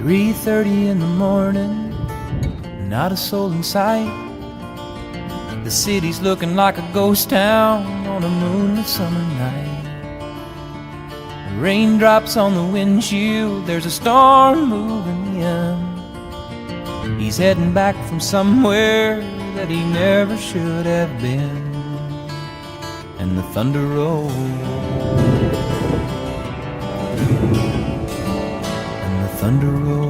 3:30 in the morning, not a soul in sight. The city's looking like a ghost town on a moonlit summer night. Raindrops on the windshield, there's a storm moving in. He's heading back from somewhere that he never should have been. And the thunder rolls, and the thunder rolls.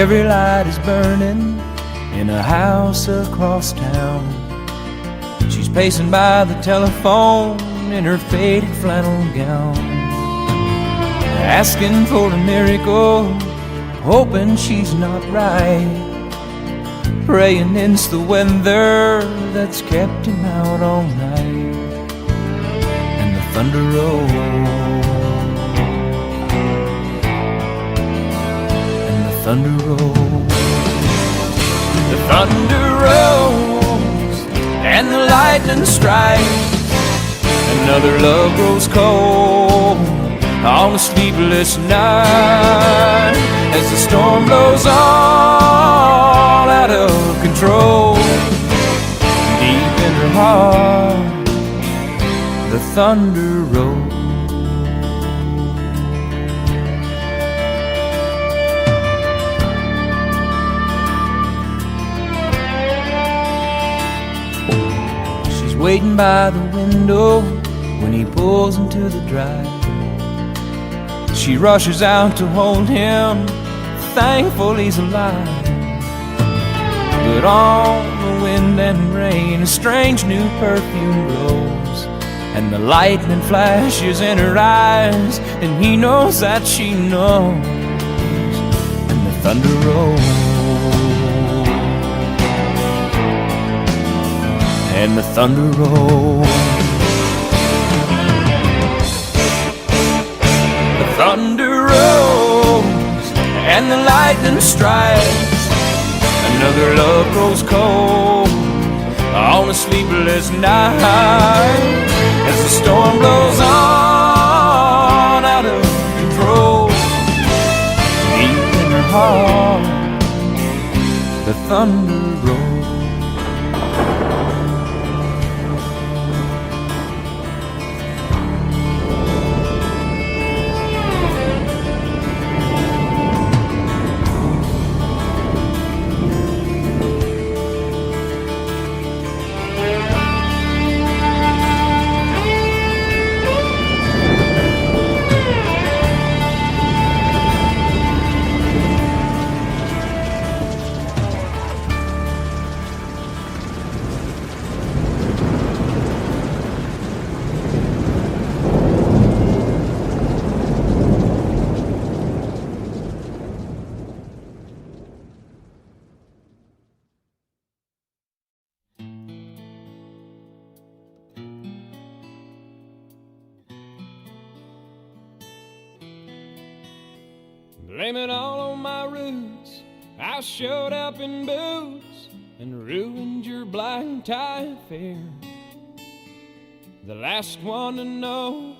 Every light is burning in a house across town. She's pacing by the telephone in her faded flannel gown, asking for a miracle, hoping she's not right, praying it's the weather that's kept him out all night. And the thunder rolls, and the thunder rolls. The thunder rolls, and the lightning strikes. Another love grows cold on a sleepless night, as the storm blows all out of control. Deep in her heart, the thunder rolls. She's waiting by the window when he pulls into the drive. She rushes out to hold him, thankful he's alive. But on the wind and rain, a strange new perfume blows, and the lightning flashes in her eyes, and he knows that she knows. And the thunder rolls, and the thunder rolls. The thunder rolls, and the lightning strikes. Another love grows cold on a sleepless night, as the storm blows on out of control. Deep in her heart, the thunder rolls. Blame it all on my roots. I showed up in boots and ruined your black tie affair. The last one to know,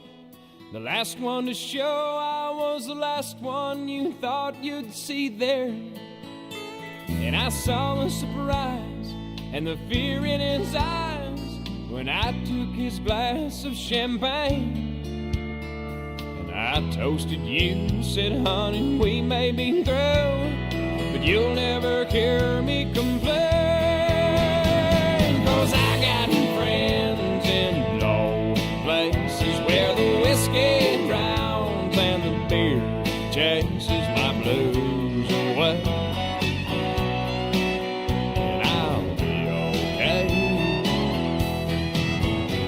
the last one to show. I was the last one you thought you'd see there. And I saw the surprise and the fear in his eyes when I took his glass of champagne. I toasted you, said, honey, we may be through, but you'll never hear me complain. 'Cause I got friends in low places where the whiskey drowns and the beer chases my blues away. And I'll be okay.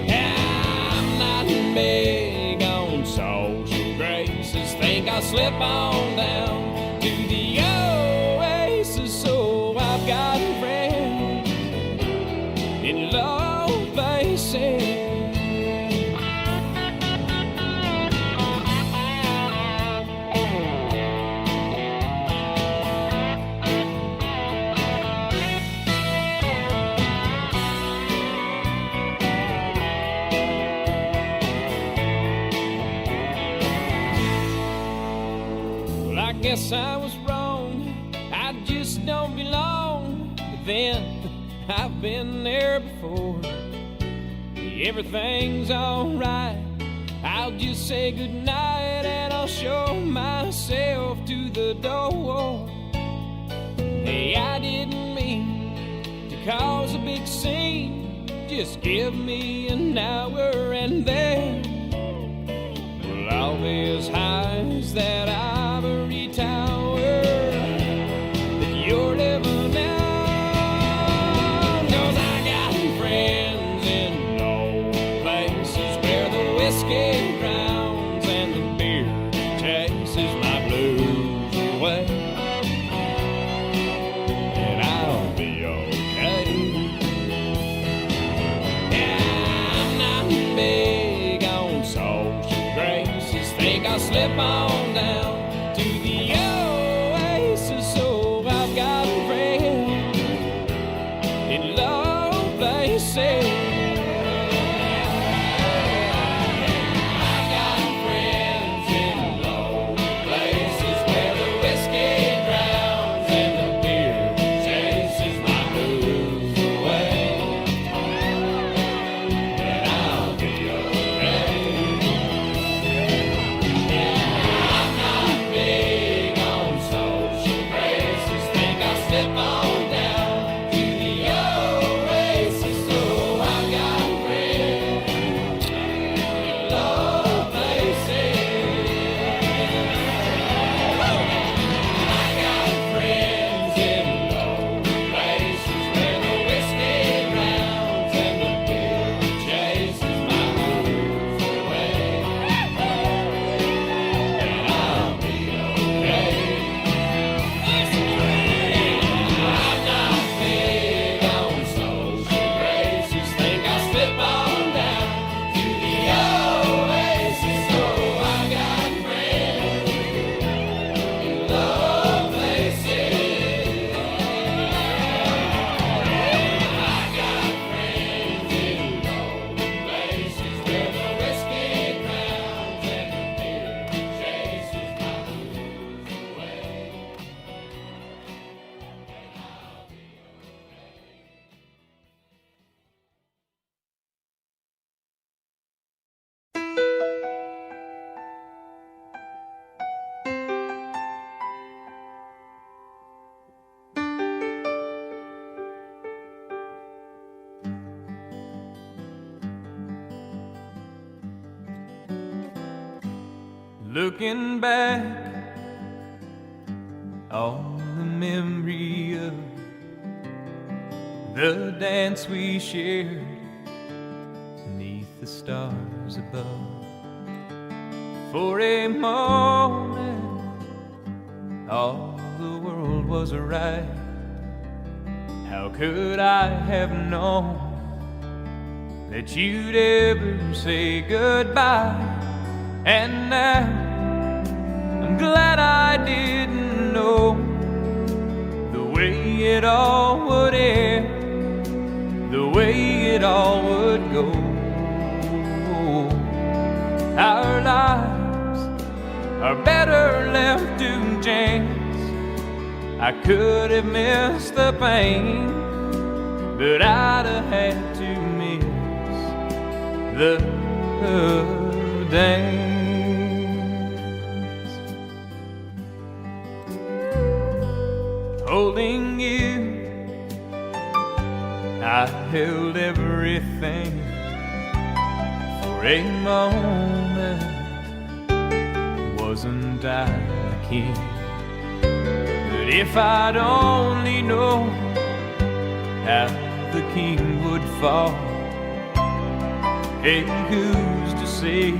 I'm not big on social graces, think I'll slip on down to the oasis. So I've got a friend in low places. guess I was wrong, I just don't belong. But then, I've been there before. Everything's alright, I'll just say goodnight and I'll show myself to the door. Hey, I didn't mean to cause a big scene, just give me an hour and then we'll all be as high as that ivory tower that you're living in. 'Cause I got friends in low places where the whiskey drowns and the beer chases my blues away. And I'll be okay. Yeah, I'm not big on social graces. Think I'll slip on down to the oasis. So I've got friends in low places. I got friends in low places where the whiskey drowns and the beer chases my blues away. And I'll be okay. I'm not big on social graces. Think I'll slip on down to the oasis. So I've got friends in low places. I got friends in low places where the whiskey drowns and the beer chases my blues away. And I'll be okay. I'm not big on social graces. Think I'll slip on down to the oasis. So I got friends in low places. I got friends in low places where the whiskey drowns and the beer chases my blues away. Looking back on the memory of the dance we shared beneath the stars above. For a moment, all the world was right. How could I have known that you'd ever say goodbye? And now I'm glad I didn't know the way it all would end, the way it all would go. Our lives are better left to chance. I could have missed the pain, but I'd have had to miss the dance. Holding you, I held everything. For a moment, wasn't I the king? But if I'd only known how the king would fall, hey, who's to say?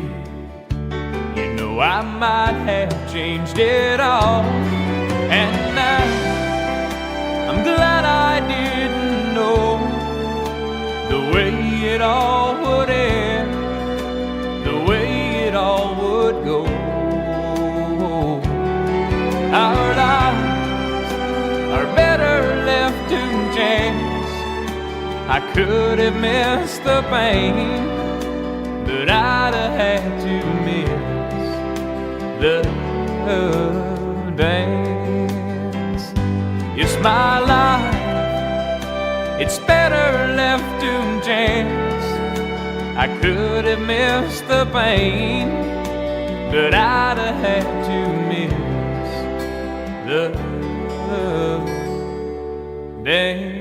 You know I might have changed it all. And now I'm glad I didn't know the way it all would end, the way it all would go. Our lives are better left to chance. I could have missed the pain, but I'd have had to miss the dance. It's my life, it's better left to chance. I could have missed the pain, but I'd have had to miss the dance.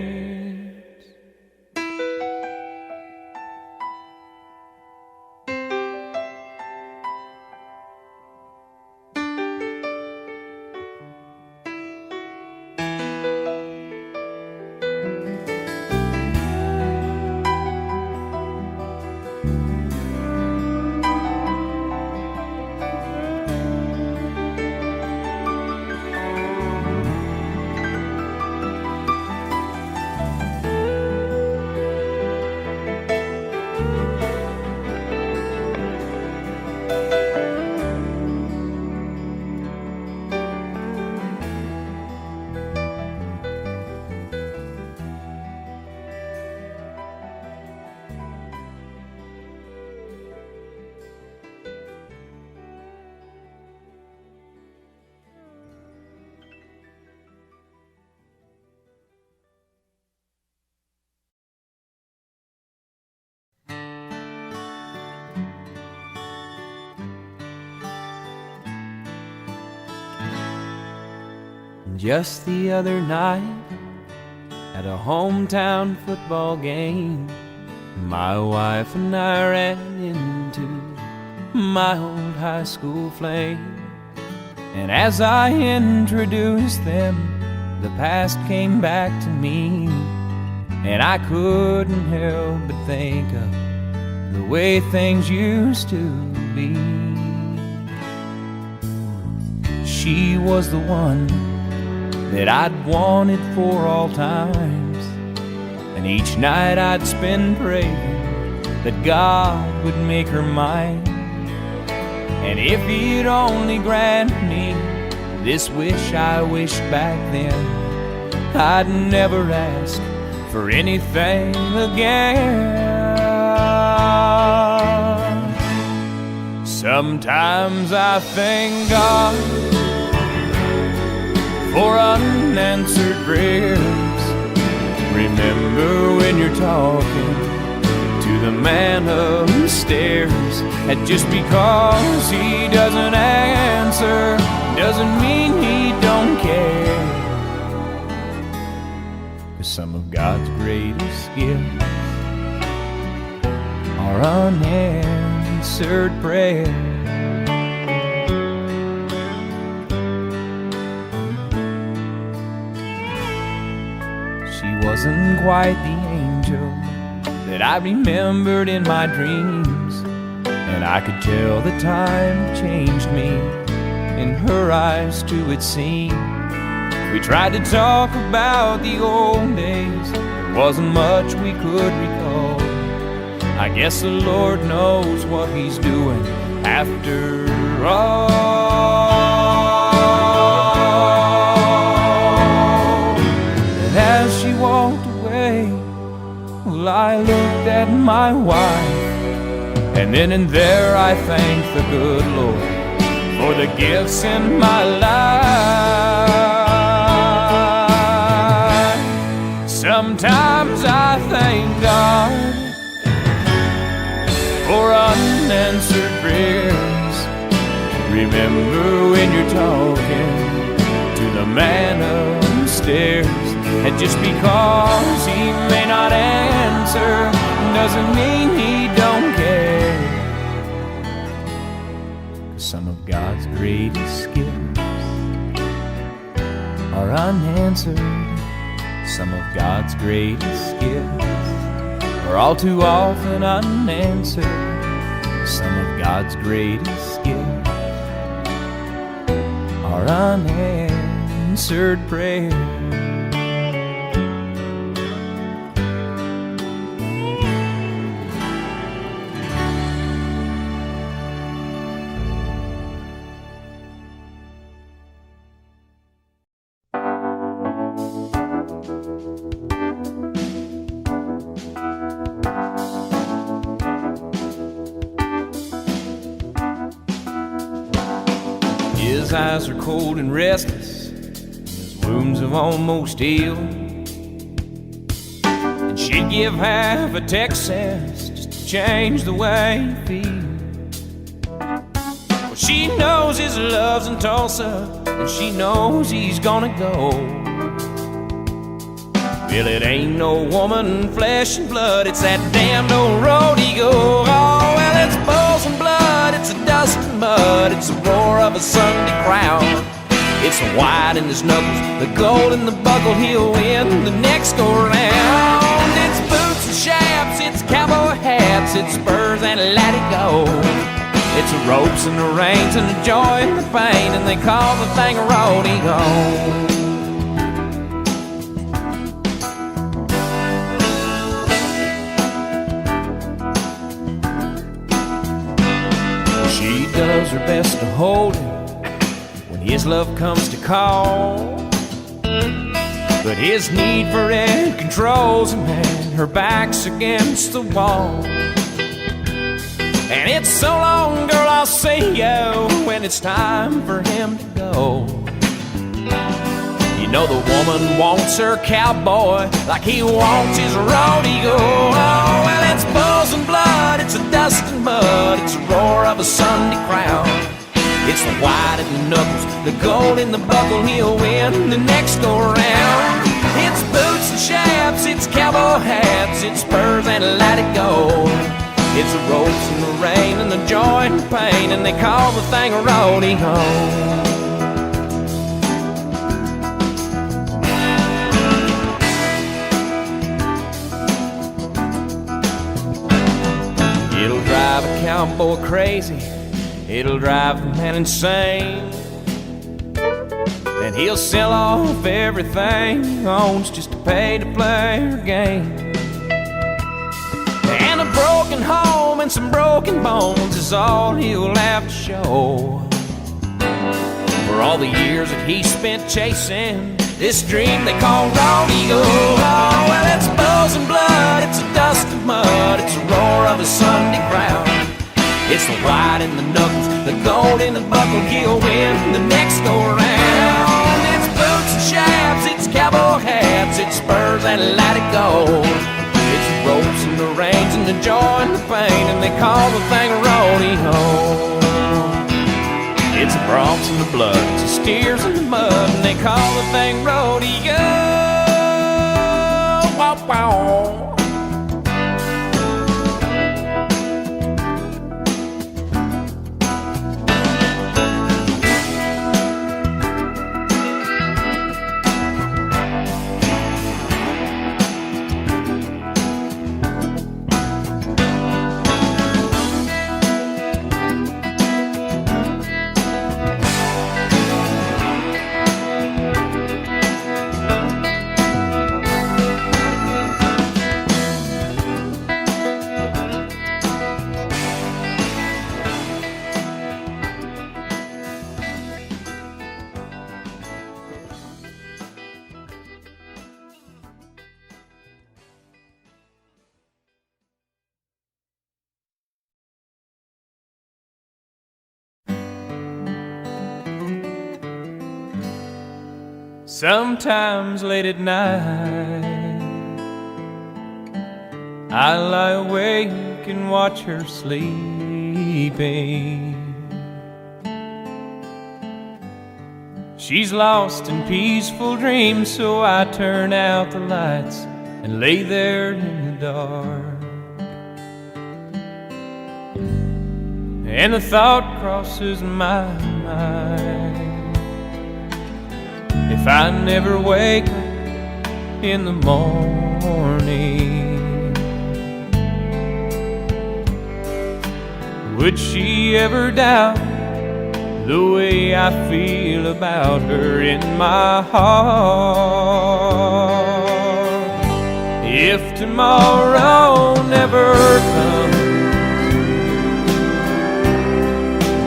Just the other night, at a hometown football game, my wife and I ran into my old high school flame. And as I introduced them, the past came back to me, and I couldn't help but think of the way things used to be. She was the one that I'd wanted for all times, and each night I'd spend praying that God would make her mine. And if He'd only grant me this wish I wished back then, I'd never ask for anything again. Sometimes I thank God for unanswered prayers. Remember when you're talking to the man upstairs, and just because he doesn't answer doesn't mean he don't care. 'Cause some of God's greatest gifts are unanswered prayers. Wasn't quite the angel that I remembered in my dreams, and I could tell the time changed me. In her eyes too it seemed. We tried to talk about the old days, there wasn't much we could recall. I guess the Lord knows what He's doing after all. As she walked away, well, I looked at my wife, and then and there I thanked the good Lord for the gifts in my life. Sometimes I thank God for unanswered prayers. Remember when you're talking to the man upstairs, and just because he may not answer doesn't mean he don't care. 'Cause some of God's greatest gifts are unanswered. Some of God's greatest gifts are all too often unanswered. Some of God's greatest gifts are unanswered prayers. His eyes are cold and restless, his wounds have almost healed. And she'd give half of Texas just to change the way he feels. Well, she knows his love's in Tulsa, and she knows he's gonna go. Well, it ain't no woman, flesh and blood, it's that damned old road he go. Oh, well, it's bulls and blood, it's a dust and mud, it's the roar of a Sunday crowd. It's the white in his knuckles, the gold in the buckle, he'll win the next go round. It's boots and chaps, it's cowboy hats, it's spurs and let it go. It's the ropes and the reins and the joy and the pain, and they call the thing a rodeo. She does her best to hold him when his love comes to call, but his need for it controls him, and her back's against the wall. And it's so long, girl, I'll see you when it's time for him to go. You know the woman wants her cowboy like he wants his rodeo. Oh, well, it's bulls and blood, it's a dust and mud, it's the roar of a Sunday crowd. It's the white in the knuckles, the gold in the buckle, he'll win the next go round. It's boots and chaps, it's cowboy hats, it's spurs and let it go. It's the ropes and the rain and the joy and the pain, and they call the thing a rodeo. It'll drive a cowboy crazy, it'll drive a man insane, and he'll sell off everything he owns just to pay to play her game. And a broken home and some broken bones is all he'll have to show for all the years that he spent chasing this dream they call rodeo. Oh, well, it's bulls and blood, it's a dust and mud, it's the roar of a Sunday crowd. It's the white in the knuckles, the gold in the buckle, he'll win the next go round. It's boots and chaps, it's cowboy hats, it's spurs and let it go. It's the ropes and the reins and the joy and the pain, and they call the thing a rodeo. It's the broncs and the blood, it's the steers and the mud, and they call the thing rodeo. Wow, wow. Sometimes late at night I lie awake and watch her sleeping. She's lost in peaceful dreams, so I turn out the lights and lay there in the dark. And the thought crosses my mind, if I never wake up in the morning, would she ever doubt the way I feel about her in my heart? If tomorrow never comes,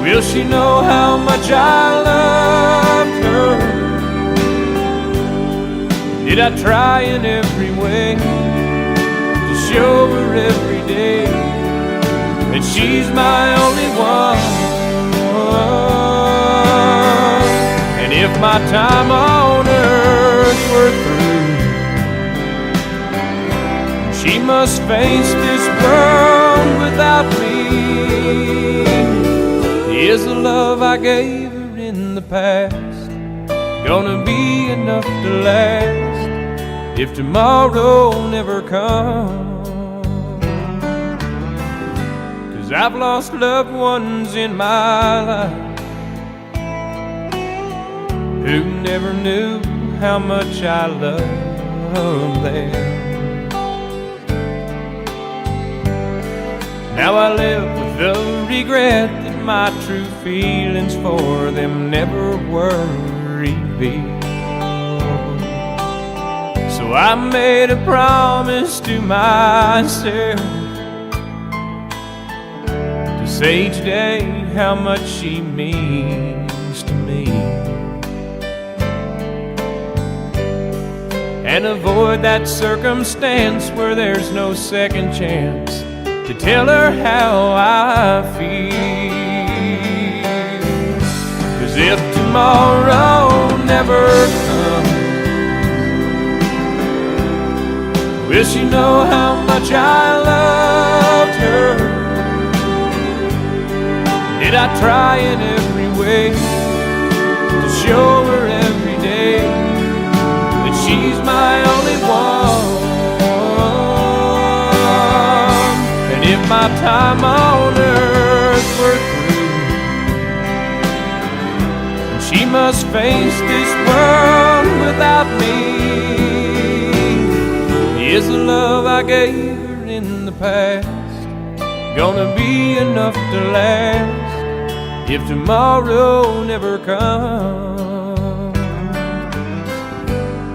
will she know how much I loved her? Did I try in every way to show her every day that she's my only one? if my time on earth were through, she must face this world without me. Is the love I gave her in the past gonna be enough to last if tomorrow never comes? 'Cause I've lost loved ones in my life who never knew how much I loved them. Now I live with the regret that my true feelings for them never were revealed. So I made a promise to myself to say each day how much she means to me, and avoid that circumstance where there's no second chance to tell her how I feel. 'Cause if tomorrow never comes, will she know how much I loved her? Did I try in every way to show her every day that she's my only one? If my time on earth were through, and she must face this world without me, is the love I gave her in the past gonna be enough to last if tomorrow never comes?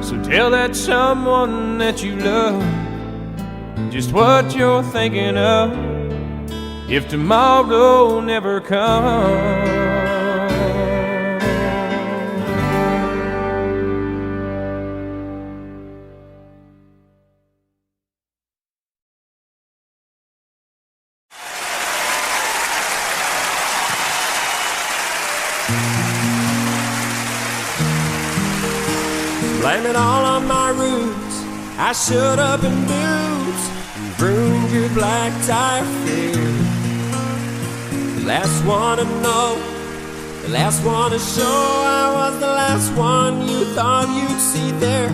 So tell that someone that you love just what you're thinking of if tomorrow never comes. Blame it all on my roots. I showed up in boots and ruined your black tie fair. The last one to know, the last one to show I was the last one you thought you'd see there.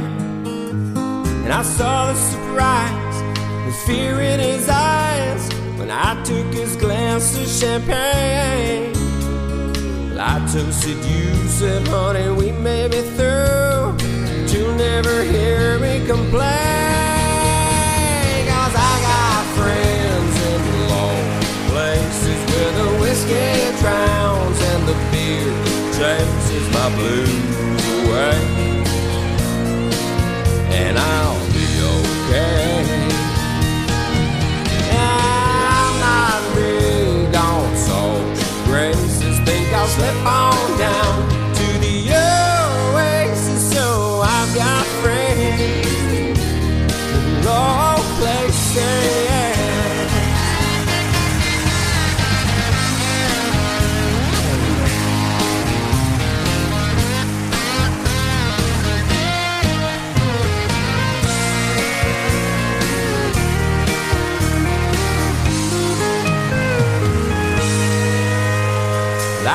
And I saw the surprise, the fear in his eyes when I took his glass of champagne. Well, I toasted you, said, honey, we may be through, but you'll never hear me complain. 'Cause I got friends in low places where the whiskey drowns and the beer chases my blues away. And I'll be okay. I'm not big on social graces. Think I'll slip on down to the oasis. So I've got friends in low places.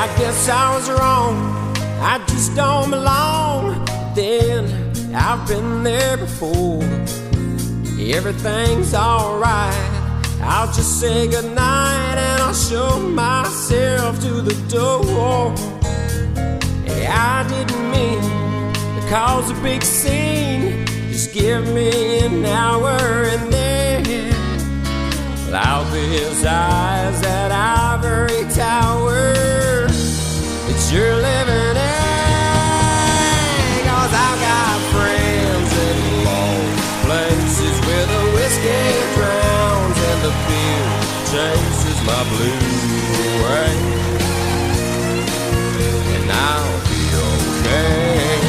I guess I was wrong, I just don't belong. Then I've been there before. Everything's alright, I'll just say goodnight and I'll show myself to the door. Hey, I didn't mean to cause a big scene, just give me an hour and then I'll be his eyes, that ivory tower that you're living in. 'Cause I've got friends in low places where the whiskey drowns and the beer chases my blues away. And I'll be okay.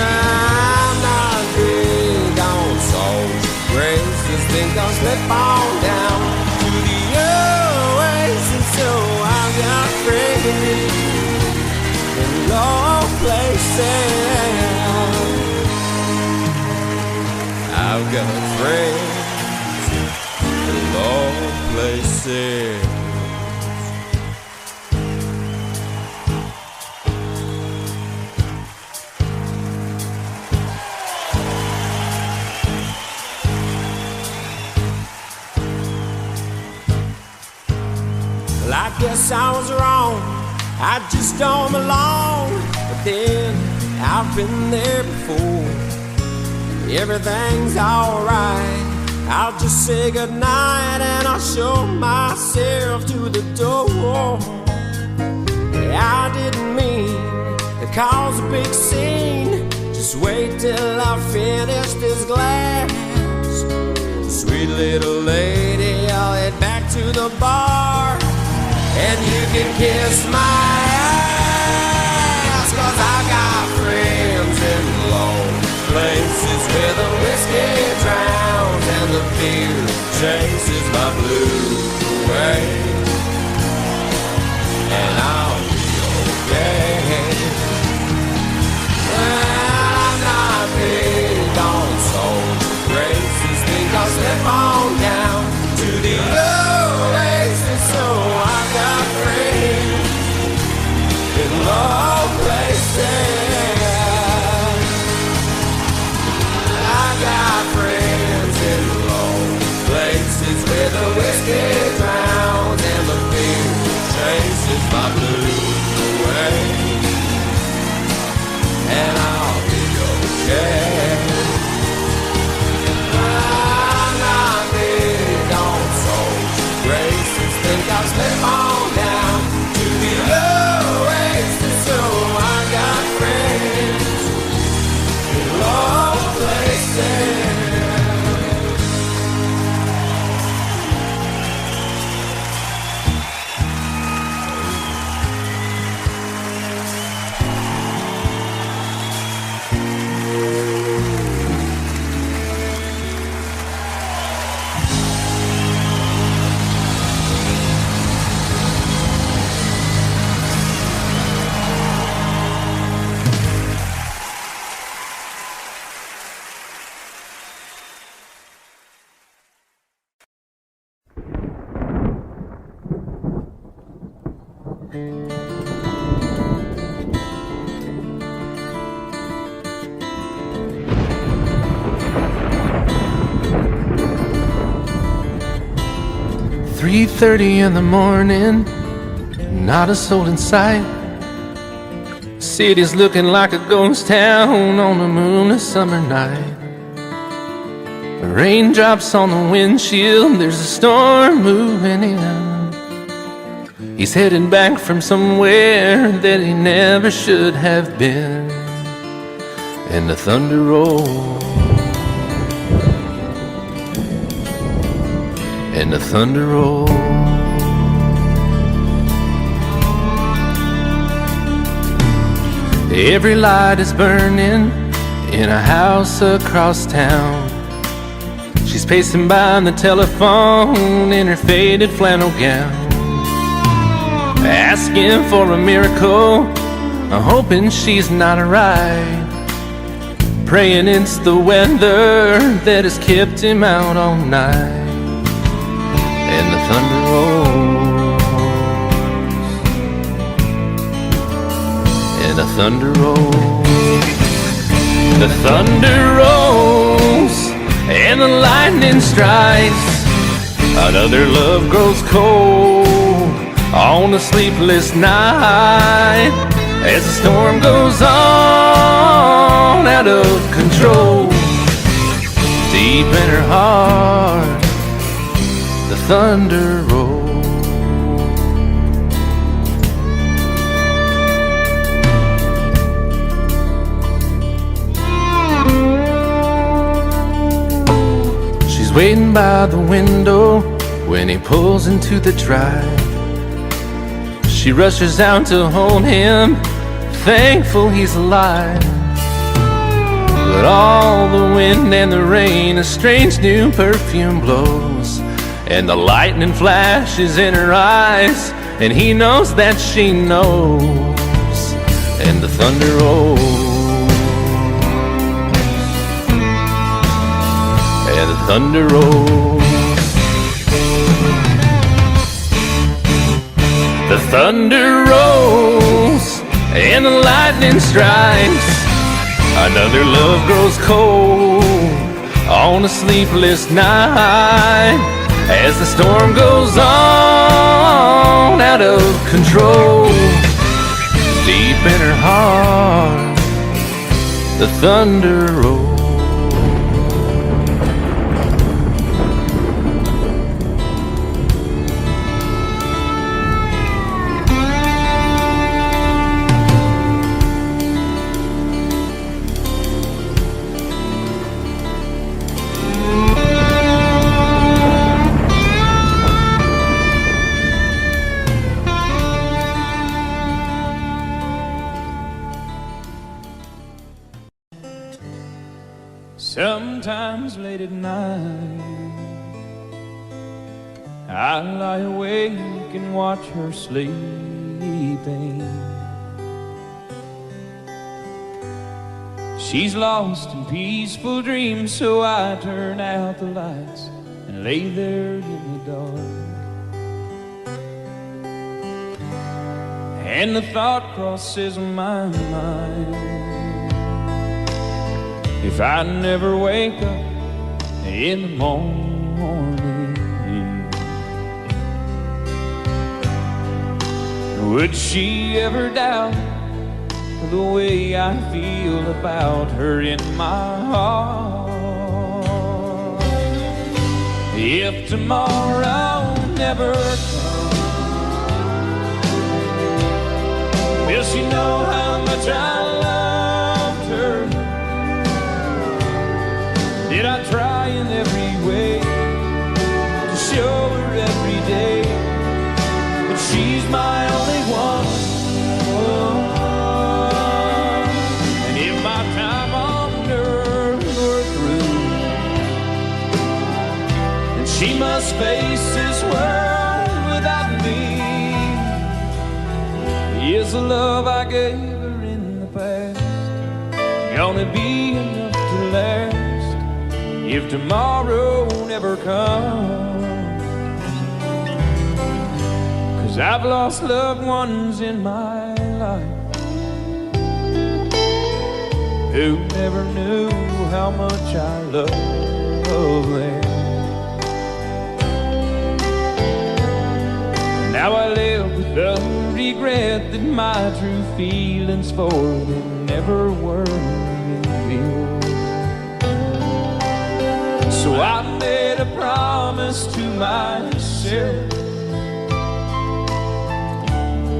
I'm not big on social graces. Think I'll slip on down to the oasis. So I've got friends in low friends in low places. Well, I guess I was wrong, I just don't belong. But then I've been there before. Everything's alright, I'll just say goodnight and I'll show myself to the door. I didn't mean to cause a big scene, just wait till I finish this glass. Sweet little lady, I'll head back to the bar, and you can kiss my ass, 'cause I got friends in low places where the whiskey drowns and the beer chases my blues away. And I'll be okay. Well, I'm not big on social graces, think I'll slip on down to the oasis. So I got friends in low places. I got friends in low places where the whiskey drowns and the beer chases my blues away. And I'll be okay. I'm not big on social graces, think I'll slip on down to the oasis. So I got friends in low places. "3:30 in the morning, not a soul in sight. City's looking like a ghost town on a moonless summer night. Raindrops on the windshield, there's a storm moving in. He's heading back from somewhere that he never should have been. And the thunder rolls, and the thunder rolls. Every light is burning in a house across town. She's pacing by the telephone in her faded flannel gown, asking for a miracle, hoping she's not alright, praying it's the weather that has kept him out all night. And the thunder rolls, and the thunder rolls. The thunder rolls, and the lightning strikes. Another love grows cold on a sleepless night, as the storm goes on out of control. Deep in her heart, the thunder rolls. She's waiting by the window when he pulls into the drive. She rushes out to hold him, thankful he's alive. But all the wind and the rain, a strange new perfume blows, and the lightning flashes in her eyes, and he knows that she knows. And the thunder rolls, yeah, the thunder rolls. The thunder rolls and the lightning strikes. Another love grows cold on a sleepless night as the storm goes on out of control. Deep in her heart, the thunder rolls. Sometimes late at night I lie awake and watch her sleeping. She's lost in peaceful dreams, so I turn out the lights and lay there in the dark. And the thought crosses my mind, if I never wake up in the morning, would she ever doubt the way I feel about her in my heart? If tomorrow never comes, will she know how much I loved her? Did I try in every way to show her every day that she's my only one? Oh, and if my time on earth were through, then she must face this world without me. Is the love I gave her in the past gonna be enough to last if tomorrow never comes? 'Cause I've lost loved ones in my life who never knew how much I love them. Now I live with the regret that my true feelings for them never were revealed. So I made a promise to myself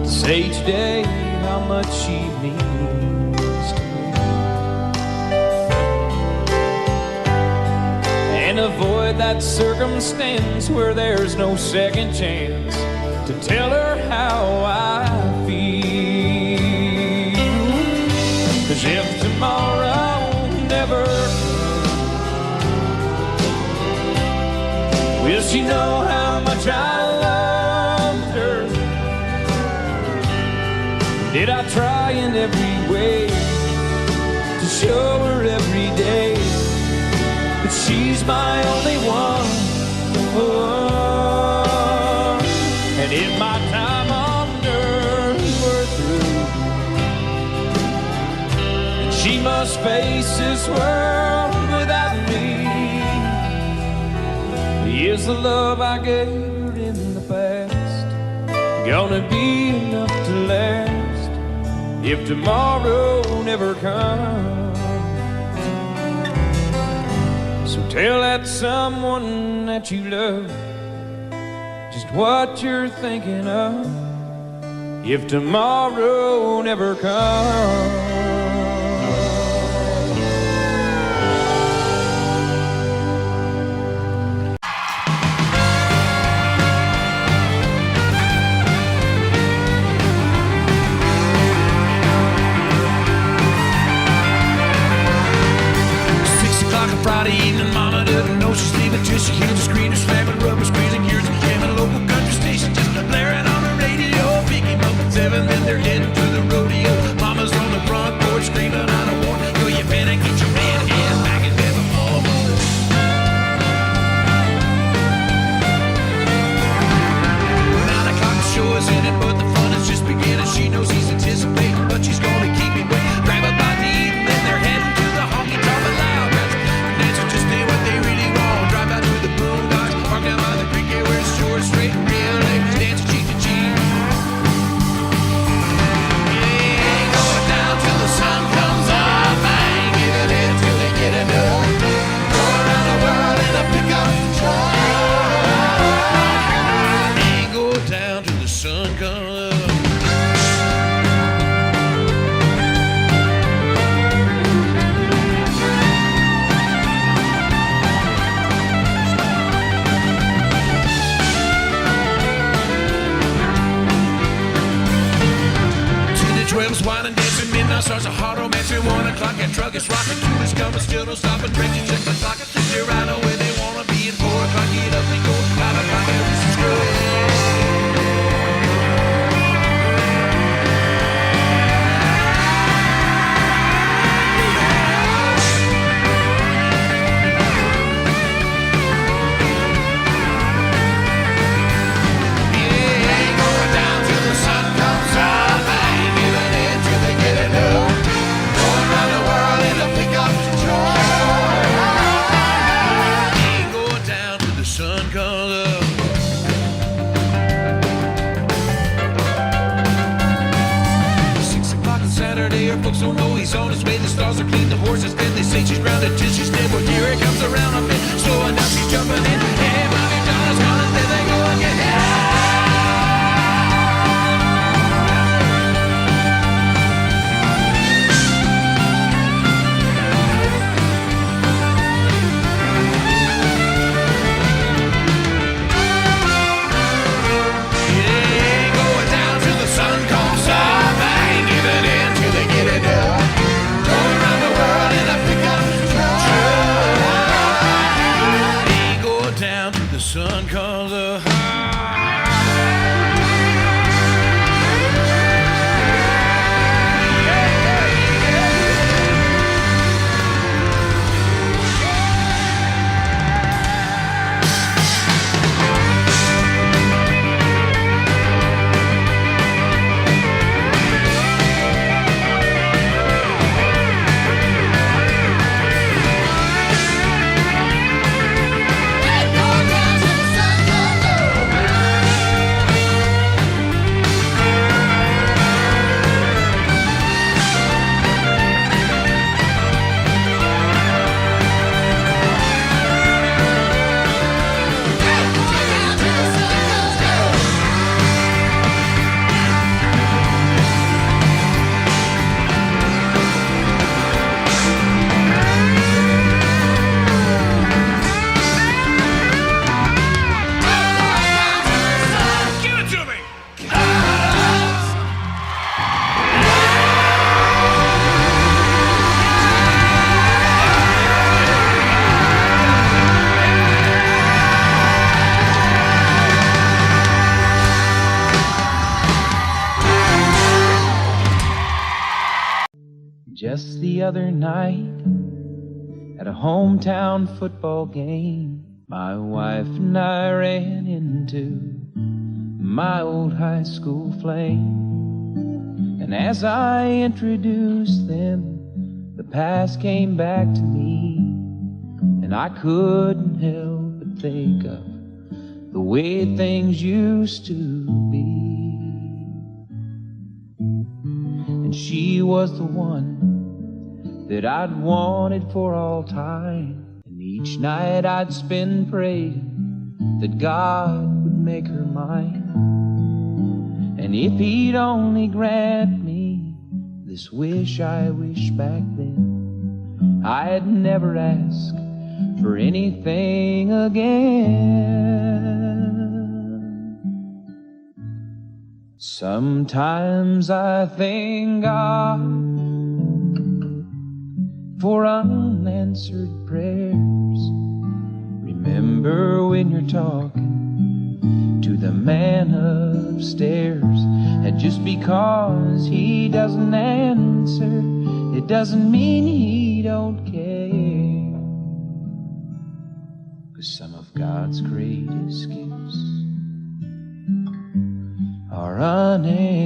to say each day how much she means to me, and avoid that circumstance where there's no second chance to tell her how I feel. 'Cause if tomorrow never comes, will she know how much I loved her? Did I try in every way to show her every day that she's my only one? Oh, and if my time on earth were through, and she must face this world without me, is the love I gave her in the past gonna be enough to last if tomorrow never comes? So tell that someone that you love just what you're thinking of if tomorrow never comes. Friday evening, mama doesn't know she's leaving till she hears the screen, slamming rubber screens and gears, and jamming a local country station just blaring on the radio. Pick him up at 7, then they're heading to the rodeo. Mama's on the front straight real ladies dancing cheek to cheek. Yeah, ain't going down till the sun comes up. I ain't giving in till they get enough. Go around the world in a pickup truck. Ain't going down till the sun comes up. Twelve's wine and dancing, midnight stars a hard romance. 1 o'clock, that truck is rocking. 2 is coming, still don't stop. And break, you check the clock. 3, they're right away, they wanna be. And 4 o'clock, get up and go. 5 o'clock, everything's good. Folks don't know he's on his way. The stars are clean, the horses fed. They say she's grounded till she's dead. Well, here it comes around a bit. Slowing down, she's jumping in. Hey, mommy, Donna's gone, and there they go again. Sun comes up. Just the other night, at a hometown football game, my wife and I ran into my old high school flame. And as I introduced them, the past came back to me, and I couldn't help but think of the way things used to be. And she was the one that I'd wanted for all time. And each night I'd spend praying that God would make her mine. And if he'd only grant me this wish I wished back then, I'd never ask for anything again. Sometimes I thank God for unanswered prayers. Remember when you're talking to the man upstairs, and just because he doesn't answer, it doesn't mean he don't care. 'Cause some of God's greatest gifts are unanswered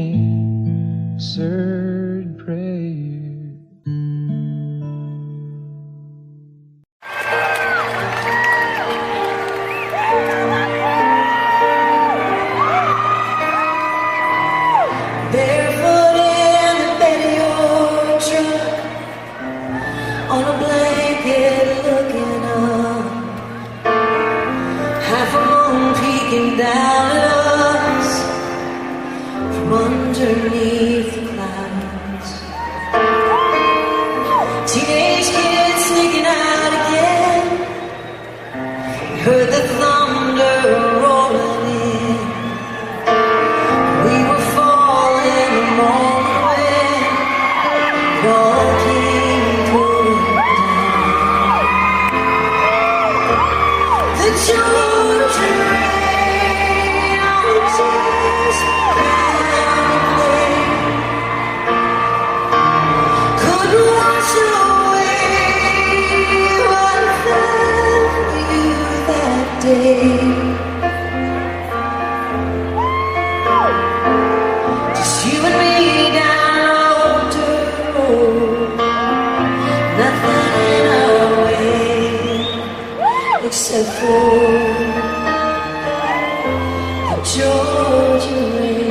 prayers. for the Georgia rain.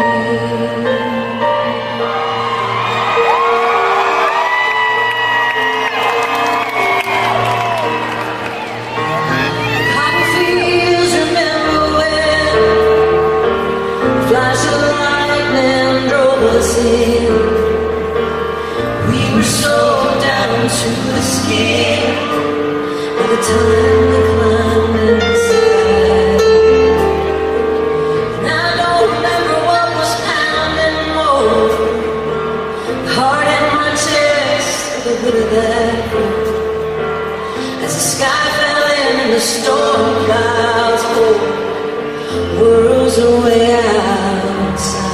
Cotton fields, remember when flash of lightning drove us in. We were so down to the skin by the time we climbed inside. And I don't remember what was pounding more, the heart in my chest, the good of that road. As the sky fell in and the storm clouds poured, worlds away outside.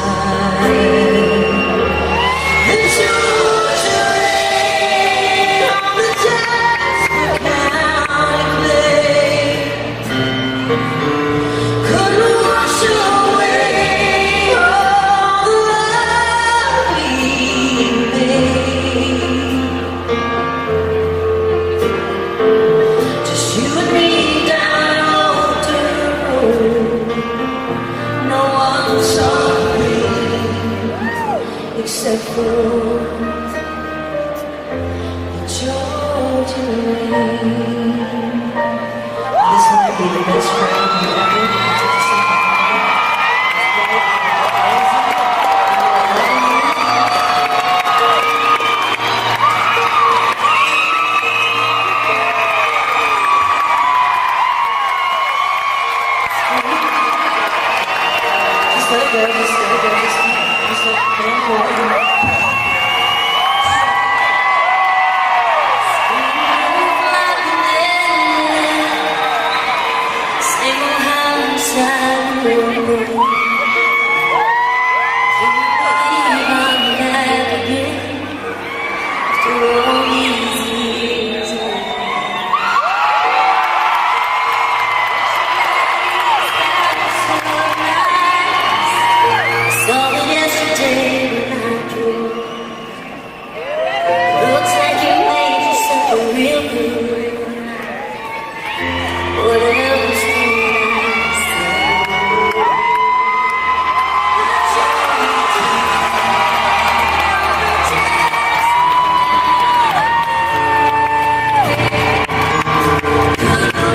The Georgia rain on the Jasper County plain couldn't wash away all the love we made. Just you and me down an old dirt road. No one saw me except for the Georgia rain. This might be the best friend ever. Just let it go, just let it go, just let it go. Looks like you made yourself a real good. What else can I say?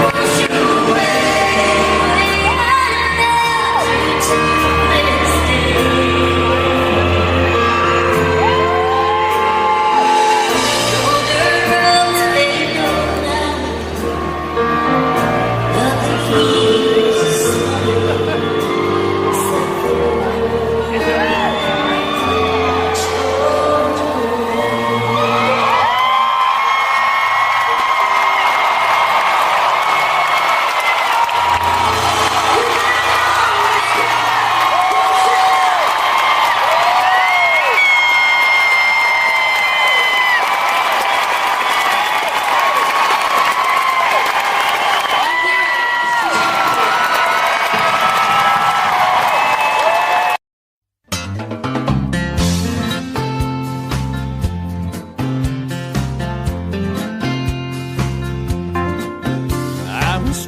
Wash away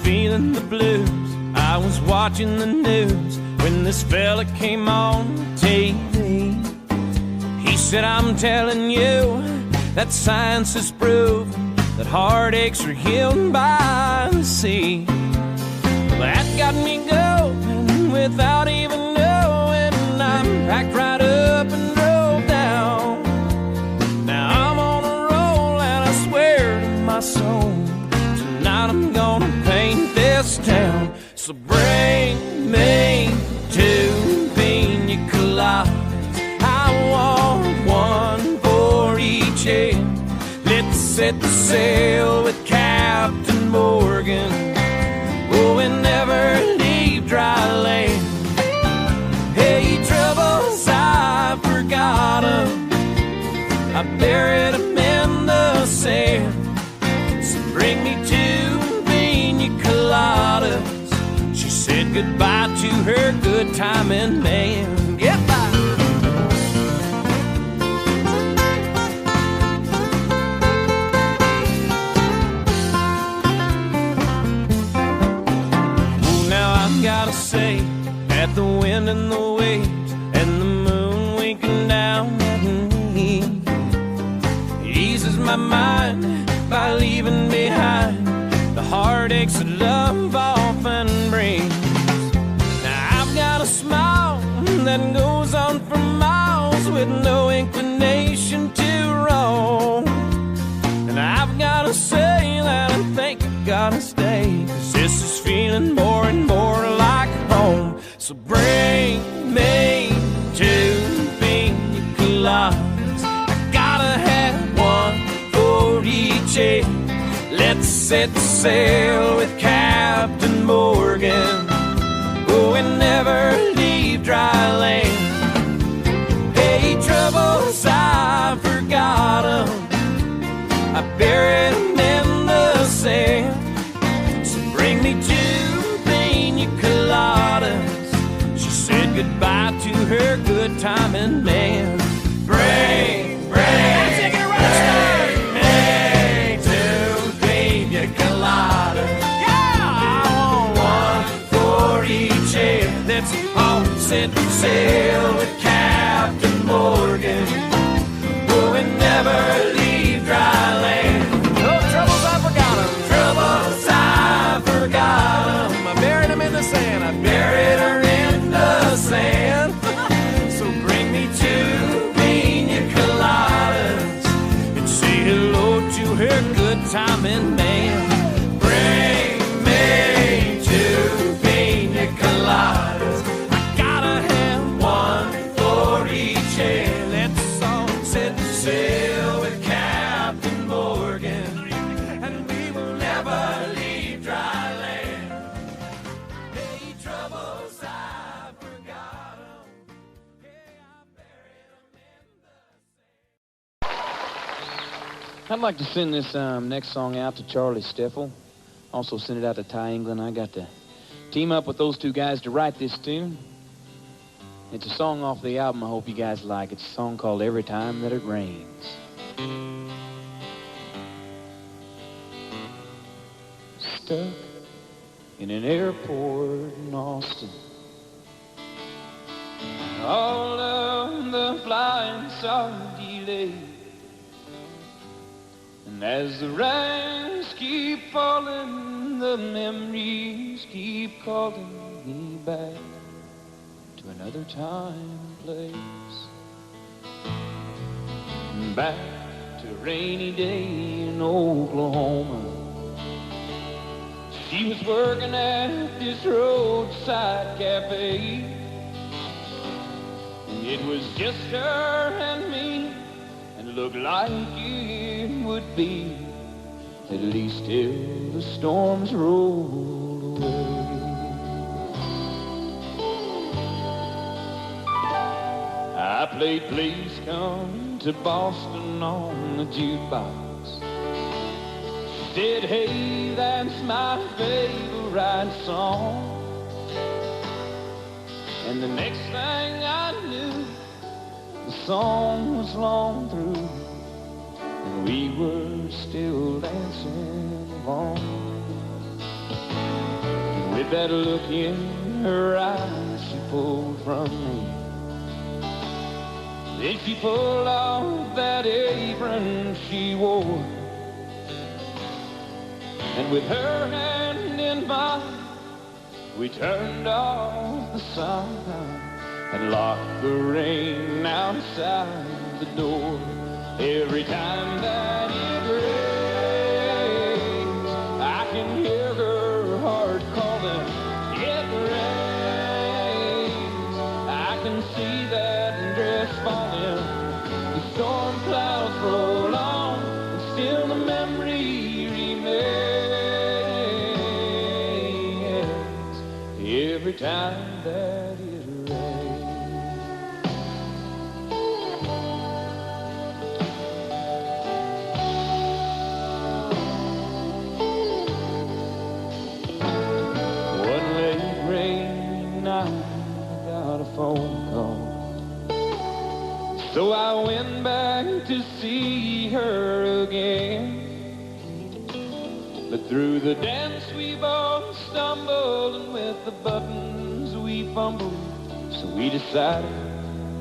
feeling the blues. I was watching the news when this fella came on TV. He said, I'm telling you that science has proven that heartaches are healed by the sea. Well, that got me going without even knowing. I packed right up and drove down. Now I'm on a roll and I swear to my soul, tonight I'm gonna paint this town. So bring me two pina coladas. I want one for each head. Let's set the sail with Captain Morgan. Oh, and never leave dry land. Hey, troubles, I forgot 'em. I buried 'em in the sand. So bring me two pina coladas. She said goodbye to her good timing man. Goodbye. gotta say that the wind and the waves and the moon winking down at me eases my mind by leaving behind the heartaches that love often brings. Now I've got a smile that goes on for miles with no inclination to roam. And I've gotta say that I think I gotta stay, 'cause this is feeling more and more like home. So bring me two pina coladas. I gotta have one for each head. Let's set sail with Captain Morgan. Oh, and never leave dry land. Hey, troubles, I forgot 'em. I buried 'em in the sand. So bring me two pina coladas. She said goodbye to her good timing man. Bring me two pina coladas. Yeah, I want one for each head. Let's all set sail with Captain Morgan. Oh, and never leave dry land. No troubles, I forgot 'em. Troubles, I forgot 'em. I buried 'em in the sand. I buried her in the sand. So bring me two pina coladas and say hello to her good timing man. Bring me two pina coladas. I gotta have one for each head. Let's all set sail with Captain Morgan, and we will never leave dry land. Hey, troubles, I forgot 'em. Hey, I buried 'em in the sand. I'd like to send this next song out to Charlie Steffel. Also send it out to Ty England. I got to team up with those two guys to write this tune. It's a song off the album I hope you guys like. It's a song called Every Time That It Rains. Stuck in an airport in Austin. All of the flights are delayed. And as the rains keep falling, the memories keep calling me back to another time and place. Back to a rainy day in Oklahoma. She was working at this roadside cafe, and it was just her and me, and looked like it would be, at least till the storms rolled away. I played Please Come to Boston on the jukebox. She said, hey, that's my favorite song. And the next thing I knew, the song was long through, and we were still dancing along. And with that look in her eyes she pulled from me, then she pulled off that apron she wore, and with her hand in mine, we turned off the sun and locked the rain outside the door. Every time that it rains, I can hear her heart calling. It rains, I can see that dress falling. The storm clouds roll on, and still the memory remains. Every time that it phone call. So I went back to see her again. But through the dance we both stumbled, and with the button fumble, so we decided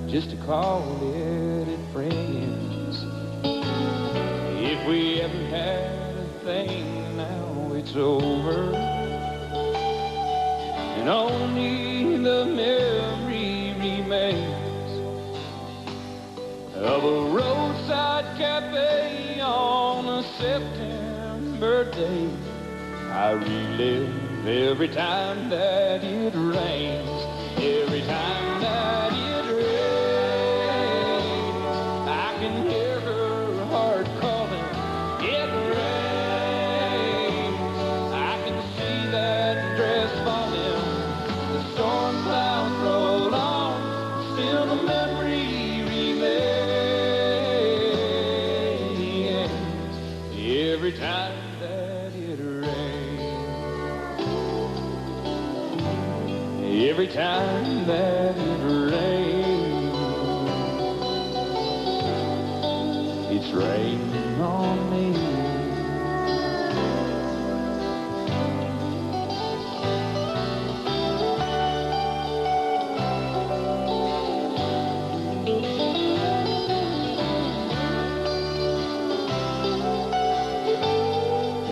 just to call it friends. If we ever had a thing, now it's over, and only the memory remains of a roadside cafe on a September day. I relive every time that it rains, every time that it rains. I can hear her heart calling, it rains. I can see that dress falling, the storm clouds roll on, still the memory remains. Every time that it rains, every time that it rains, it's raining on me.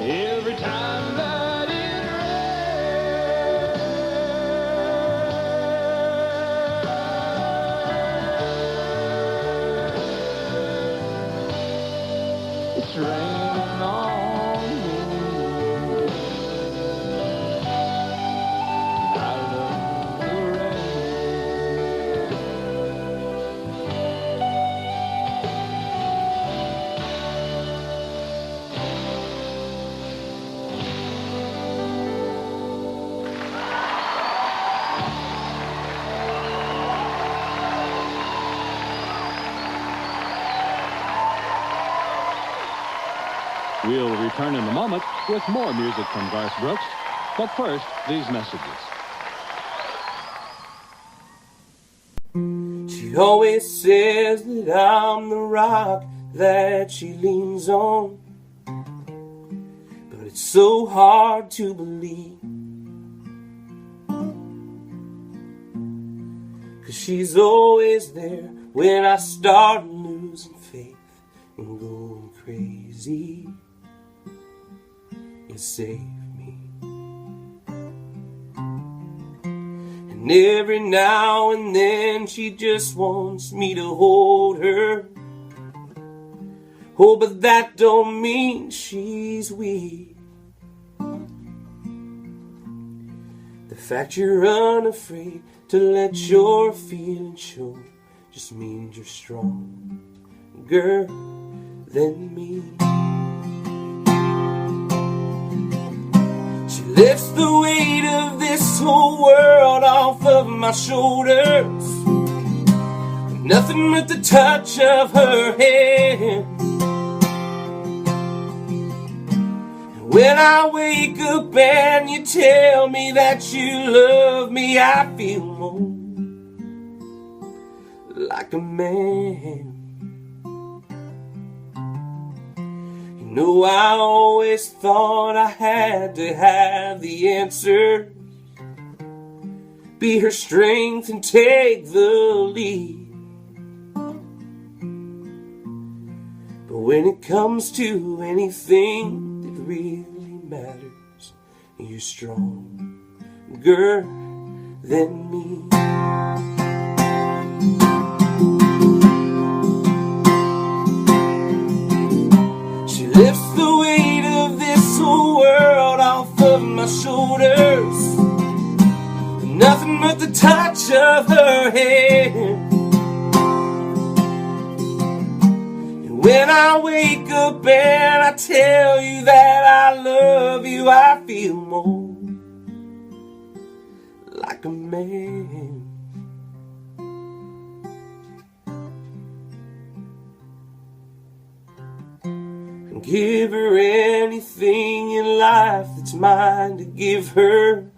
Every time that it rains, it's raining on me. I love the rain. We'll return in a moment with more music from Garth Brooks. But first, these messages. She always says that I'm the rock that she leans on, but it's so hard to believe, 'cause she's always there when I start losing faith and going crazy. You save me. And every now and then she just wants me to hold her. Oh, but that don't mean she's weak. The fact you're unafraid to let your feelings show just means you're stronger than me. She lifts the weight of this whole world off of my shoulders, nothing but the touch of her hand. And when I wake up and you tell me that you love me, I feel more like a man. You know, I always thought I had to have the answer, be her strength and take the lead. But when it comes to anything that really matters, you're stronger than me. She lifts the weight of this whole world off of my shoulders, nothing but the touch of her hand. And when I wake up and I tell you that I love you, I feel more like a man. And give her anything in life that's mine to give her,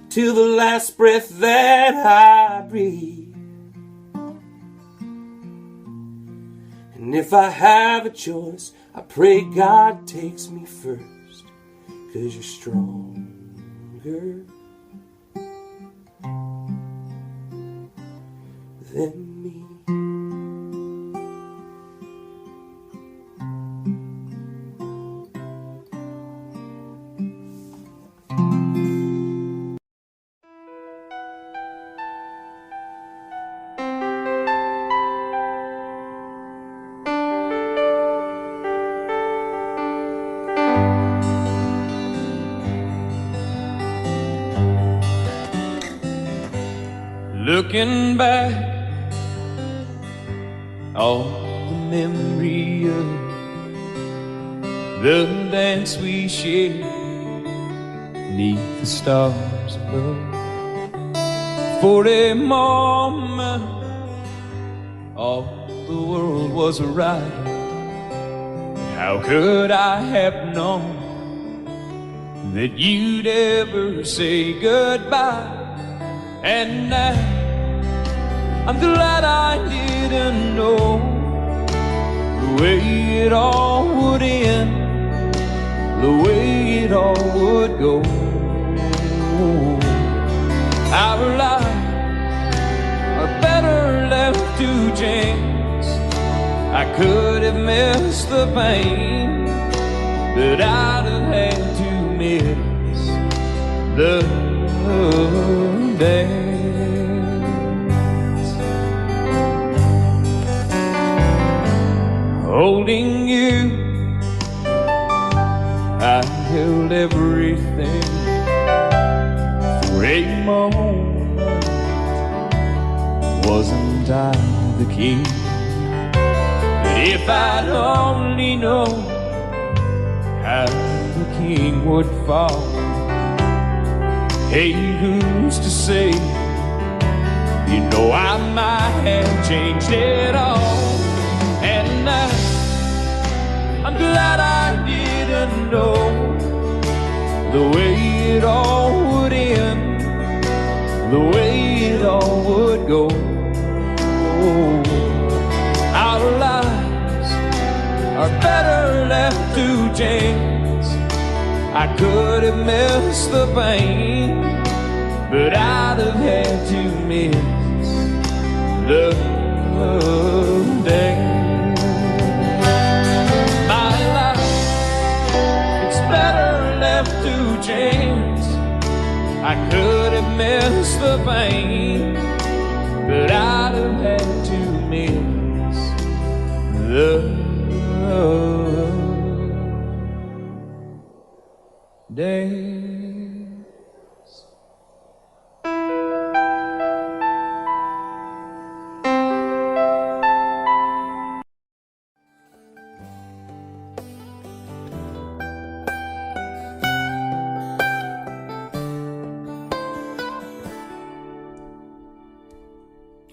till the last breath that I breathe. And if I have a choice, I pray God takes me first, 'cause you're stronger than me. Looking back, all the memory of the dance we shared neath the stars above. For a moment, all the world was right. How could I have known that you'd ever say goodbye? And now I'm glad I didn't know the way it all would end, the way it all would go. Our lives are better left to chance. I could have missed the pain, but I'd have had to miss the dance. Holding you, I held everything. For a moment, wasn't I the king? But if I'd only known how the king would fall, hey, who's to say? You know I might have changed it all. And now I'm glad I didn't know the way it all would end, the way it all would go. Our lives are better left to chance. I could have missed the pain, but I'd have had to miss the dance. My life, it's better left to chance. I could have missed the pain, but I'd have had to miss the dance.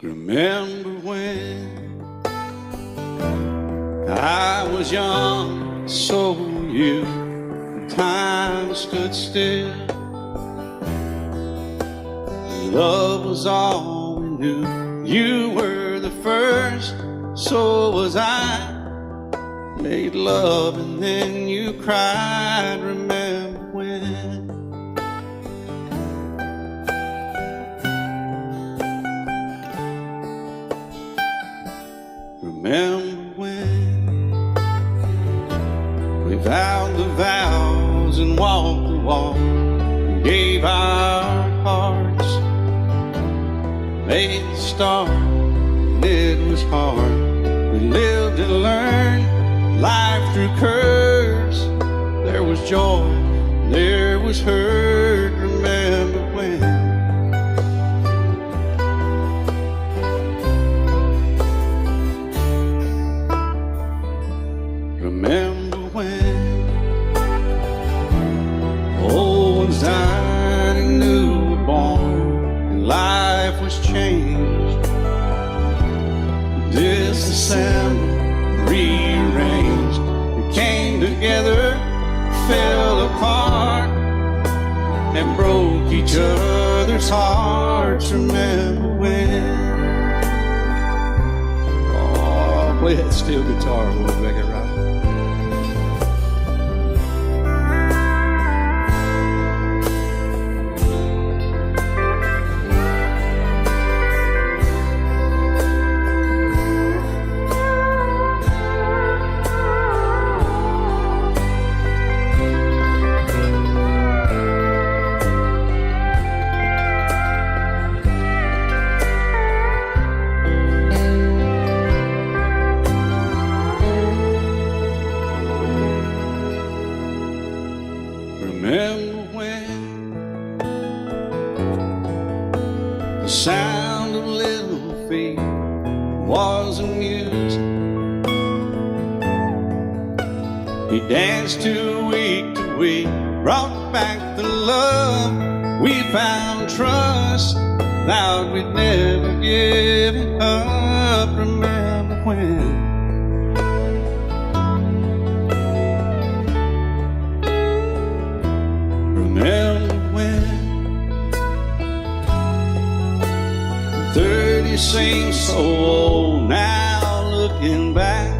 Remember when I was young, so were you. Time stood still. Love was all we knew. You were the first, so was I. Made love and then you cried. Remember when? Remember when we vowed the vows and walked the walk, gave our hearts, made the start, and it was hard. We lived and learned life through curves. There was joy, there was hurt. Remember when? Remember when old ones died and new were born, and life was changed, disassembled, rearranged. We came together, fell apart, and broke each other's hearts. Remember when? Oh, play that steel guitar, we'll make it right. The sound of little feet was amusing. He danced to week, brought back the love. We found trust, vowed we'd never give it up. Remember when? Remember when? 30 seems so old now, looking back.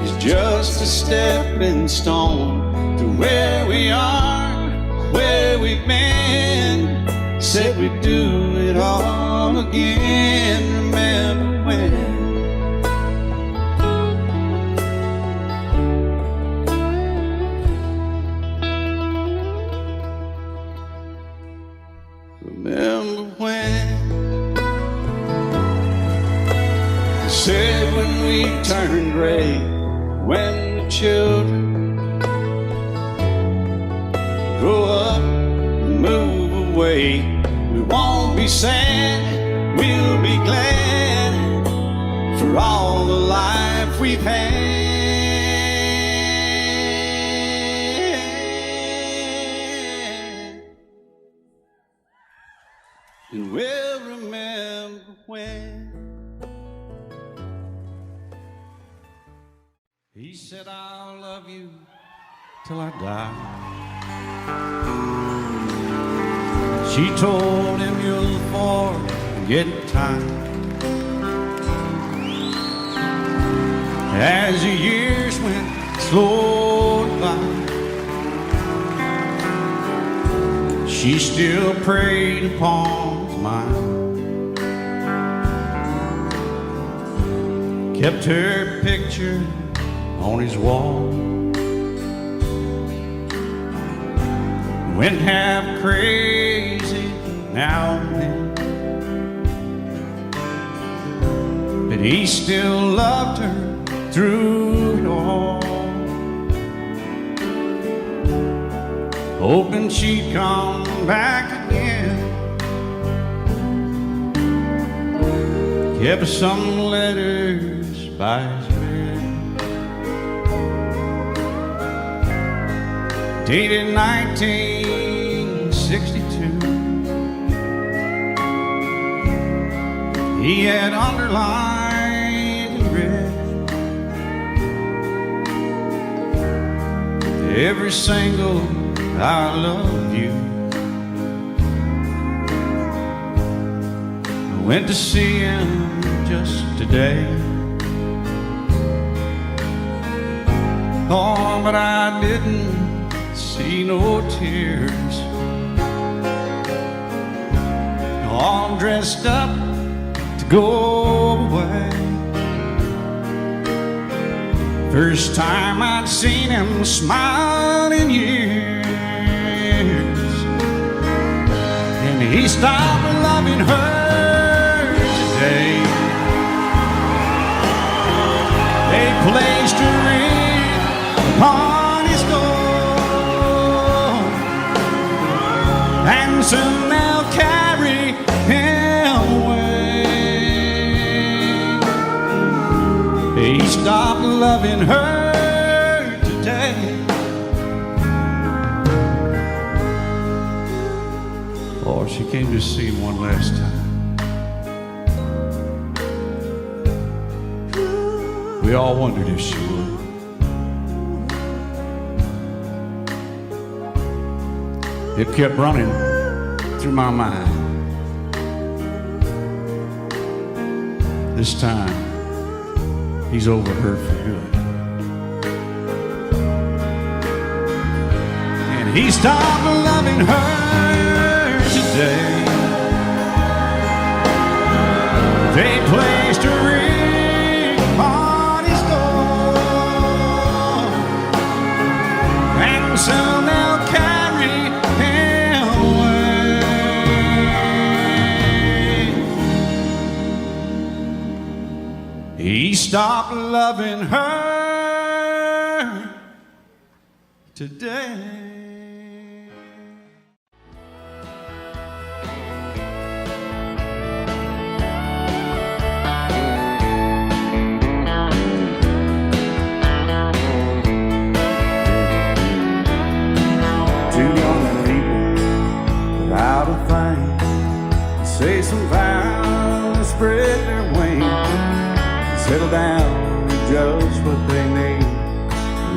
It's just a stepping stone to where we are, where we've been. Said we'd do it all again. Remember when? Remember when? They said when we turned gray, when the children grow up and move away, we won't be sad, we'll be glad for all the life we've had. And we'll remember when he said, I'll love you till I die. She told him, you'll forget time. As the years went slowly by, she still preyed upon his mind, kept her picture on his wall, went half crazy now and then, but he still loved her through it all, hoping she'd come back again. Kept some letters by his bed, dated 1962. He had underlined in red every single I love you. I went to see him just today. Oh, but I didn't see no tears. All dressed up to go away. First time I'd seen him smile in years. And he stopped loving her today. They placed a ring upon his door, and soon they'll carry him away. He stopped loving her today. Oh, she came to see him one last time. We all wondered if she would. It kept running through my mind. This time, he's over her for good. And he stopped loving her today. They placed a ring on his door, and soon they'll carry him away. He stopped loving her today. things, and say some vows, and spread their wings, and settle down to just what they need,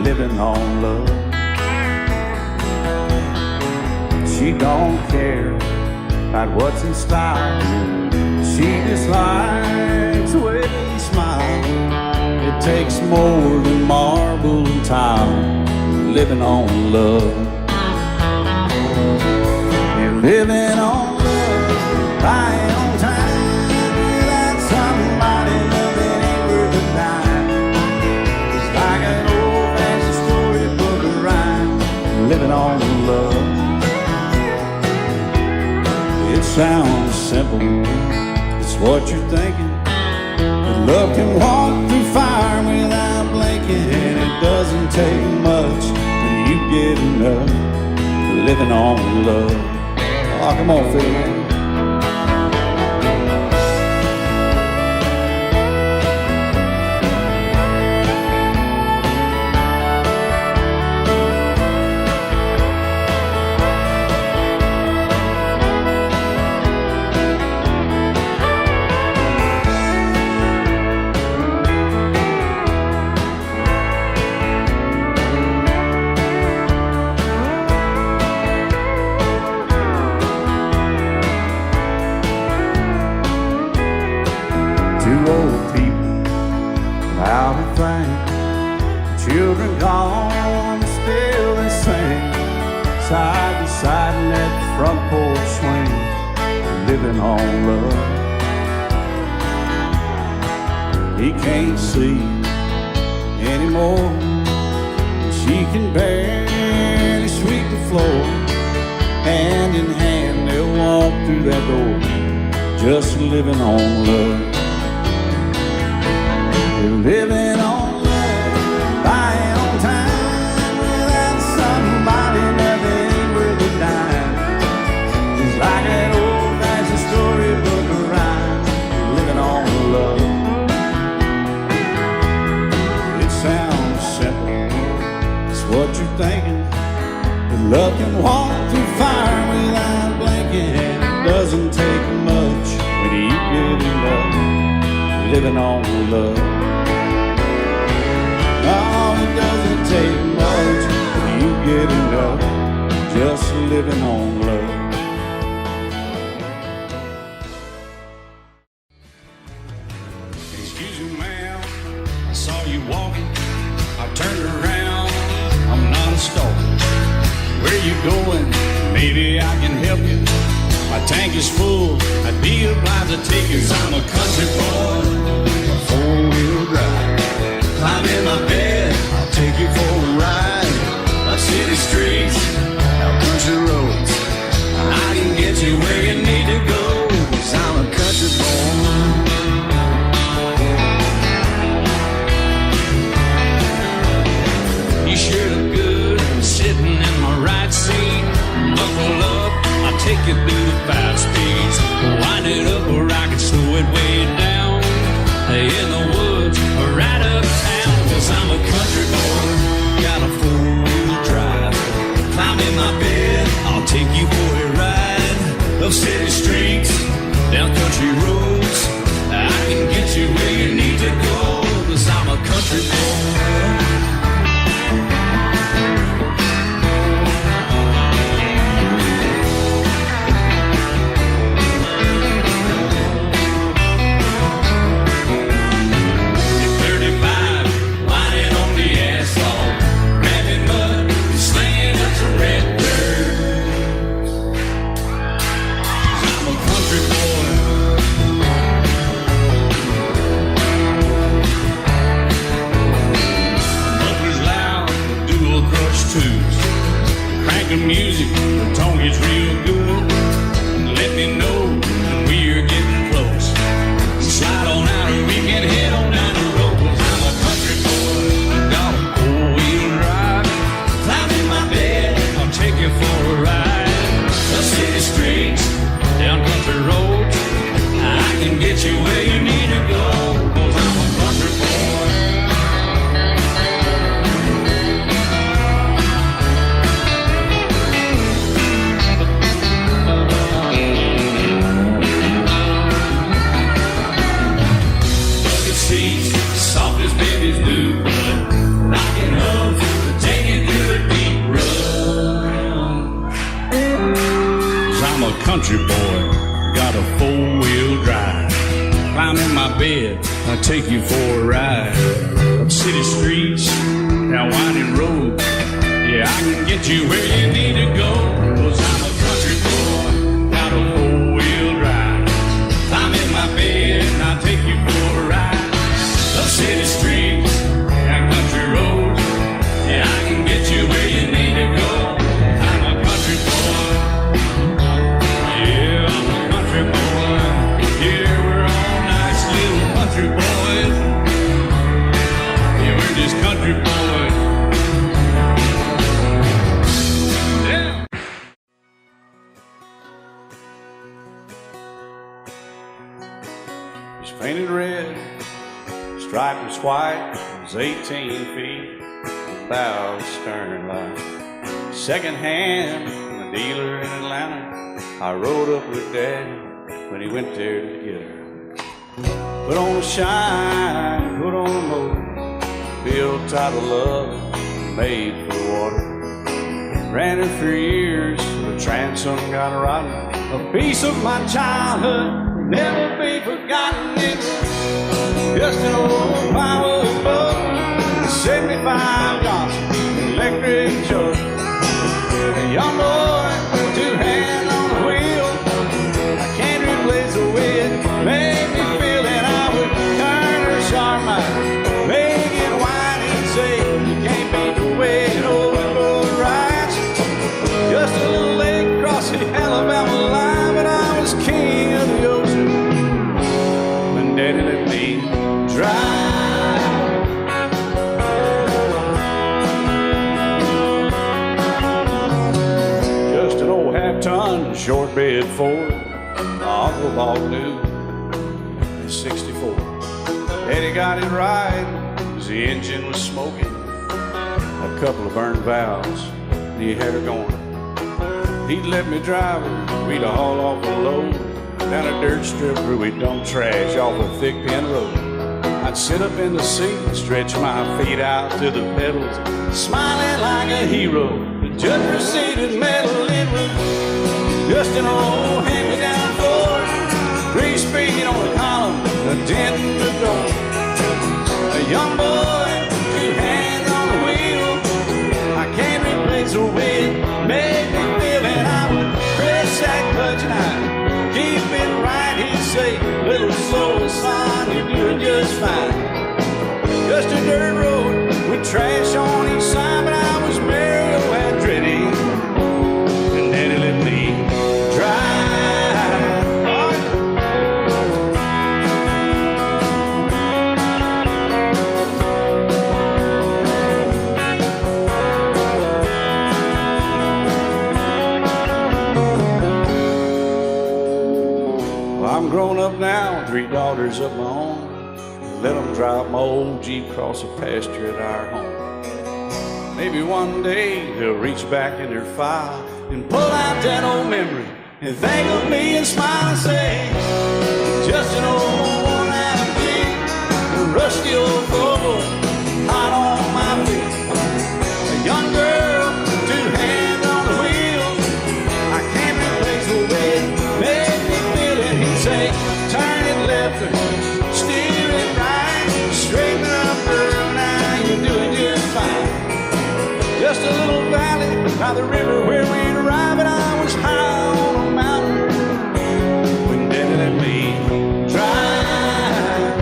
living on love. She don't care about what's in style. She just likes the way you smile. It takes more than marble and tile, living on love. You're living on love, buying on time, without somebody loving ain't worth a dime. It's like an old-fashioned storybook of rhyme, living on love. It sounds simple, it's what you're thinking. But love can walk through fire without blinking, and it doesn't take much when you get enough, living on love. Oh, come on, Phil, man. Two old people without a thing, children gone, still they sing, side by side in that front porch swing, living on love. He can't see anymore, she can barely sweep the floor. Hand in hand they'll walk through that door, just living on love. Living on love, buying on time, without somebody nothing ain't worth a dime. It's like an old-fashioned storybook of rhyme, living on love. It sounds simple, it's what you're thinking. But love can walk through fire without blinking, and it doesn't take much when you get enough, living on love. No, it doesn't take much when you get enough, just living on love. Excuse me, ma'am, I saw you walking, I turned around, I'm not a stalker. Where you going? Maybe I can help you. My tank is full, I'd be obliged to take you. 'Cause I'm a country boy, a four-wheel drive. Climb in my bed, I'll take you for a ride. Up city streets, out country roads, I can get you where you need to go. 'Cause I'm a country boy. You sure look good, sitting in my right seat. Buckle up, I'll take you through the 5 speeds. Wind it up where I can slow it way down. In the woods, right uptown. 'Cause I'm a country boy, got a 4-wheel drive. Climb in my bed, I'll take you for a ride. Up city streets, down country roads, I can get you where you need to go. 'Cause I'm a country boy. boy, got a four-wheel drive. Climb in my bed, I'll take you for a ride. Up city streets, down winding roads. Yeah, I can get you where you need to go. 'Cause I'm a country boy, got a four-wheel drive. Climb in my bed, and I'll take you for a ride. Up city streets, down country roads. Yeah, I can get you where you need to go. I'm a country boy. Yeah, I'm a country boy. Yeah, we're all nice little country boys. Yeah, we're just country boys. Yeah. It's painted red, striped was white, it was 18 feet. Bow stern line. Second hand from a dealer in Atlanta. I rode up with Dad when he went there to get her. Put on a shine, put on a motor. Built out of love, made for water. Ran her for years, the transom got rotten. A piece of my childhood, never be forgotten. It's just an old power boat. 75 Johnson, electric choke. A young boy, two hands on the wheel. I can't replace the way it made me feel that I would turn her sharp mind, make it whine and say, you can't beat the way an old boat rides. Just a little lake across the Alabama line, but I was king of the ocean when Daddy let me drive. Ton short bed Ford, my uncle bought new in '64. Daddy got it right, 'cause the engine was smoking. A couple of burned valves, and he had her going. He'd let me drive her, we'd haul off a load down a dirt strip where we'd dump trash off a thick pin road. I'd sit up in the seat and stretch my feet out to the pedals, smiling like a hero. The judge proceeded metal, it was just an old hand-me-down Ford, 3-speed on the column, a dent in the door. A young boy, two hands on the wheel. I can't replace the way it made me feel, and I would press that clutch and I'd keep it right. He'd say, little slow, son, you're doing just fine. Just a dirt road with trash on each side, but I was Mario Andretti, and Daddy let me I'm grown up now, 3 daughters of my own. Let them drive my old Jeep across the pasture at our home. Maybe one day they'll reach back in their file and pull out that old memory and think of me and smile and say, just an old worn-out Jeep, a rusty old Ford, hot on my feet. A young girl, 2 hands on the wheel. I can't replace the way it made me feel it. He'd say, turn it left or steer it right, straighten up, girl, now you're doing just fine. Just a little valley by the river where we'd arrive, and I was high on a mountain when Daddy let me drive.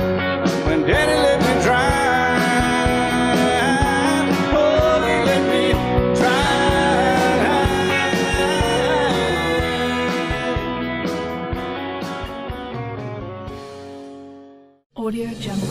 When Daddy let me drive, oh, he let me drive. Audio Jungle.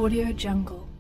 Audio Jungle.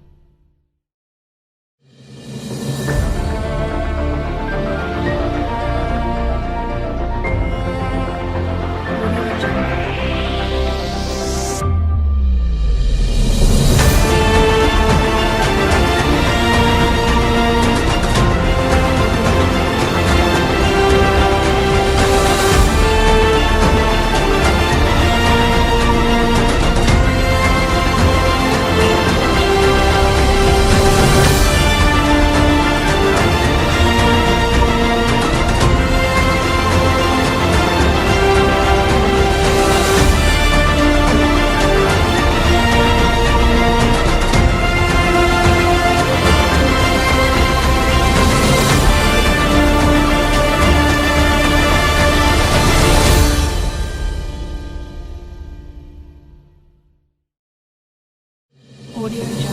Audio Jungle.